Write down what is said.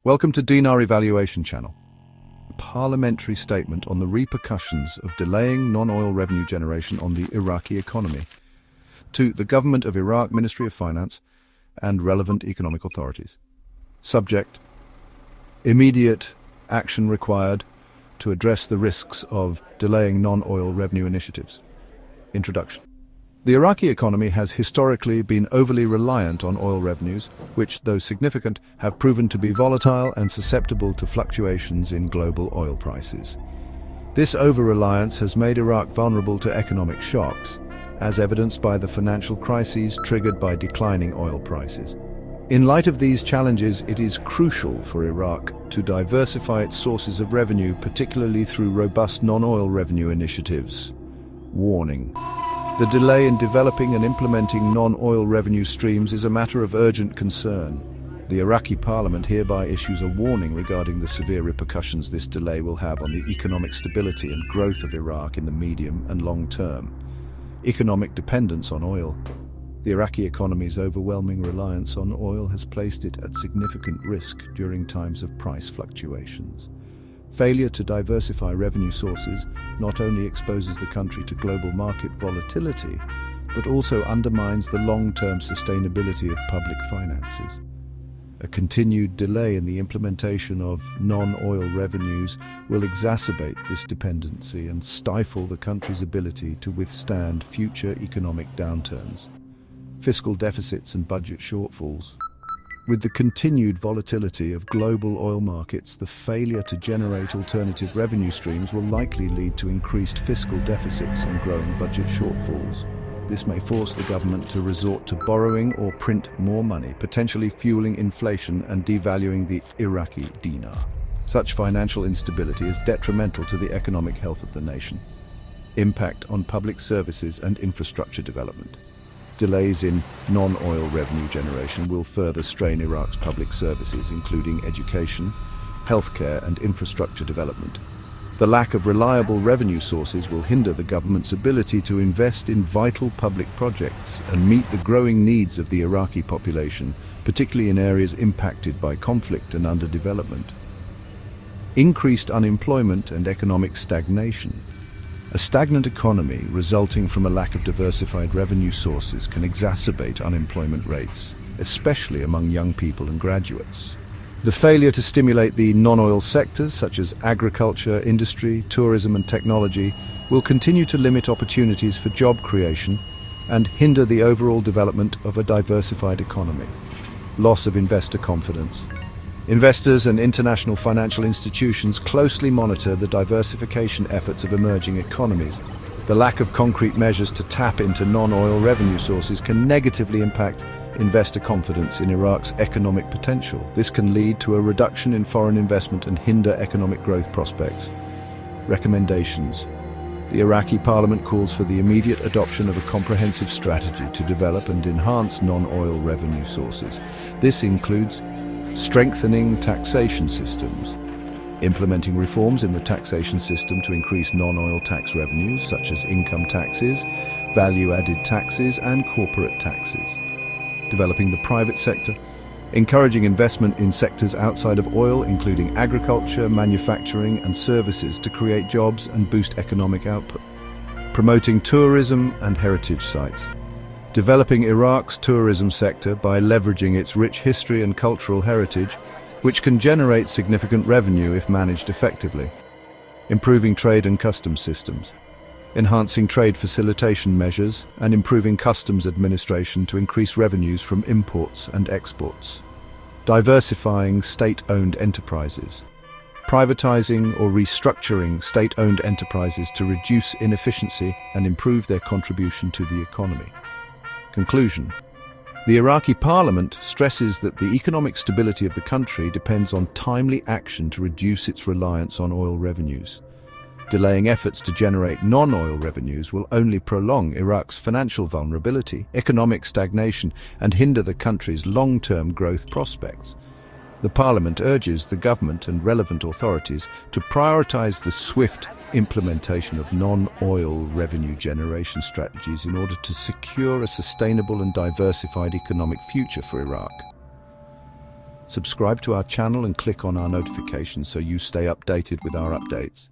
Welcome to Dinar Evaluation Channel, a parliamentary statement on the repercussions of delaying non-oil revenue generation on the Iraqi economy to the Government of Iraq, Ministry of Finance, and relevant economic authorities. Subject: immediate action required to address the risks of delaying non-oil revenue initiatives. Introduction. The Iraqi economy has historically been overly reliant on oil revenues, which, though significant, have proven to be volatile and susceptible to fluctuations in global oil prices. This over-reliance has made Iraq vulnerable to economic shocks, as evidenced by the financial crises triggered by declining oil prices. In light of these challenges, it is crucial for Iraq to diversify its sources of revenue, particularly through robust non-oil revenue initiatives. Warning: the delay in developing and implementing non-oil revenue streams is a matter of urgent concern. The Iraqi Parliament hereby issues a warning regarding the severe repercussions this delay will have on the economic stability and growth of Iraq in the medium and long term. Economic dependence on oil. The Iraqi economy's overwhelming reliance on oil has placed it at significant risk during times of price fluctuations. Failure to diversify revenue sources not only exposes the country to global market volatility, but also undermines the long-term sustainability of public finances. A continued delay in the implementation of non-oil revenues will exacerbate this dependency and stifle the country's ability to withstand future economic downturns. Fiscal deficits and budget shortfalls. With the continued volatility of global oil markets, the failure to generate alternative revenue streams will likely lead to increased fiscal deficits and growing budget shortfalls. This may force the government to resort to borrowing or print more money, potentially fueling inflation and devaluing the Iraqi dinar. Such financial instability is detrimental to the economic health of the nation. Impact on public services and infrastructure development. Delays in non-oil revenue generation will further strain Iraq's public services, including education, healthcare, and infrastructure development. The lack of reliable revenue sources will hinder the government's ability to invest in vital public projects and meet the growing needs of the Iraqi population, particularly in areas impacted by conflict and underdevelopment. Increased unemployment and economic stagnation. A stagnant economy resulting from a lack of diversified revenue sources can exacerbate unemployment rates, especially among young people and graduates. The failure to stimulate the non-oil sectors such as agriculture, industry, tourism and technology will continue to limit opportunities for job creation and hinder the overall development of a diversified economy. Loss of investor confidence. Investors and international financial institutions closely monitor the diversification efforts of emerging economies. The lack of concrete measures to tap into non-oil revenue sources can negatively impact investor confidence in Iraq's economic potential. This can lead to a reduction in foreign investment and hinder economic growth prospects. Recommendations. The Iraqi Parliament calls for the immediate adoption of a comprehensive strategy to develop and enhance non-oil revenue sources. This includes strengthening taxation systems, implementing reforms in the taxation system to increase non-oil tax revenues such as income taxes, value-added taxes and corporate taxes, developing the private sector, encouraging investment in sectors outside of oil including agriculture, manufacturing and services to create jobs and boost economic output, promoting tourism and heritage sites, developing Iraq's tourism sector by leveraging its rich history and cultural heritage, which can generate significant revenue if managed effectively. Improving trade and customs systems. Enhancing trade facilitation measures and improving customs administration to increase revenues from imports and exports. Diversifying state-owned enterprises. Privatizing or restructuring state-owned enterprises to reduce inefficiency and improve their contribution to the economy. Conclusion. The Iraqi Parliament stresses that the economic stability of the country depends on timely action to reduce its reliance on oil revenues. Delaying efforts to generate non-oil revenues will only prolong Iraq's financial vulnerability, economic stagnation, and hinder the country's long-term growth prospects. The Parliament urges the government and relevant authorities to prioritize the swift implementation of non-oil revenue generation strategies in order to secure a sustainable and diversified economic future for Iraq. Subscribe to our channel and click on our notifications so you stay updated with our updates.